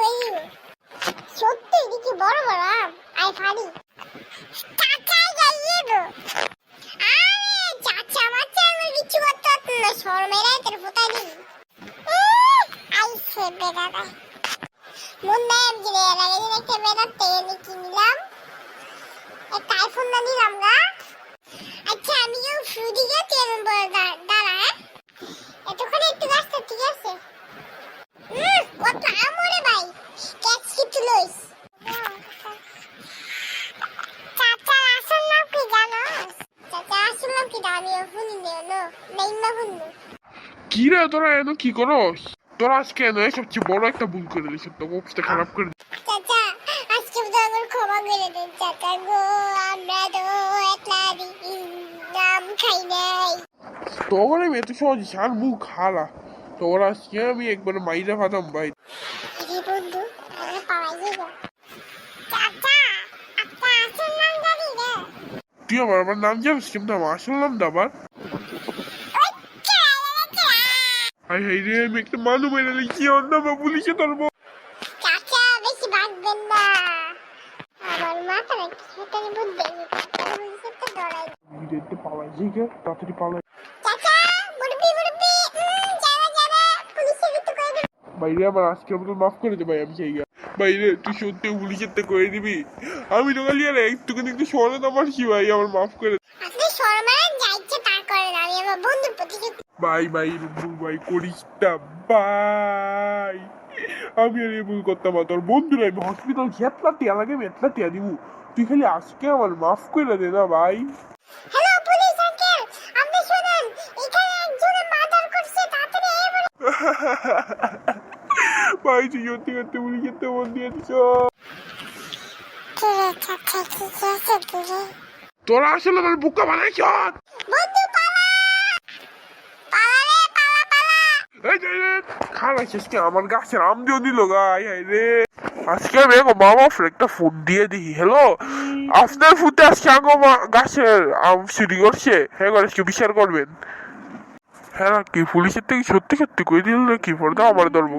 কই সত্যি দেখি বড় বড় আম আই ফাড়ি চাচা যাইবো আরে চাচা মাচা আমার কিছু করতে হতো না শর্মেরা তোর ফুটাই আই সে বেড়াটা মুন্না এম জিরে আগে দিন একটা বেড়াতে এনে কিনলাম একটা আইফোন না নিলাম না আচ্ছা আমি যে ফ্রুটি গেছি এমন বড় দাঁড়া এতক্ষণে একটু গাছটা ঠিক আছে কত আমরে ভাই ক্যাচ কিছু লইস চাচা আসল নাম কি জানো চাচা আসল নাম কি আমি শুনি নেও নেইমা শুনু কি রে তোরা এনো কি করস তোরা আজকে এনো সবচেয়ে বড় একটা ভুল করে দিস তো অবস্থা খারাপ করে চাচা আজকে তো আমার ক্ষমা করে দেন চাচা গো আমরা তো একলা নাম খাই নাই তোর আমি এত সহজ সার মুখ খালা তোর আজকে আমি একবার মাইরা ফাতাম ভাই আরে বন্ধু আরে পাওয়াই গো চাচা আপনি আসল নাম জানি না তুই আমার নাম জানিস কেমন আমার আসল নাম দাবার হাই হাই রে আমি একটা মানু মেরে লিখি অন্য বা পুলিশে ধরবো চাচা বেশি ভাগবেন না আমার মাথা নাকি সেটাই বুঝতে বুঝতে তো ডরাই দেখতে পালাই যে তাড়াতাড়ি পালাই চাচা মুরবি যারা পুলিশে কিন্তু কই দিন বাইরে আমার আজকে আমাকে মাফ করে দে ভাই আমি সেই বাইরে তুই সত্যি পুলিশের তে করে দিবি আমি তো খালি আর একটুখানি একটু সরে আমার কি ভাই আমার মাফ করে আপনি শর্মার যা ইচ্ছে তা করেন আমি আমার বন্ধুর প্রতি ভাই ভাই রুবুল ভাই করিস না ভাই আমি আর এই ভুল করতাম না তোর বন্ধুরা আমি হসপিটাল ঘেতলা টিয়া লাগে মেতলা টিয়া দিবু তুই খালি আজকে আমার মাফ করে দে না ভাই হ্যালো পুলিশ আঙ্কেল আপনি শুনুন এখানে একজনের মার্ডার করছে তাড়াতাড়ি এসে ভাই তুই সত্যি করতে পুলিশের তে মন দিয়ে দিছ তোরা আসলে আমার বুকা বানাইছ বন্ধু পালা খালা শেষকে আমার গাছের আম দিয়ে দিল গাই হাই রে আজকে আমি মামা একটা ফোন দিয়ে দিই হ্যালো আপনার ফুটে আজকে আগে গাছের আম চুরি করছে হ্যাঁ আজকে বিচার করবেন হ্যাঁ কি পুলিশের থেকে সত্যি সত্যি কই দিল নাকি পরে তো আমার ধরবো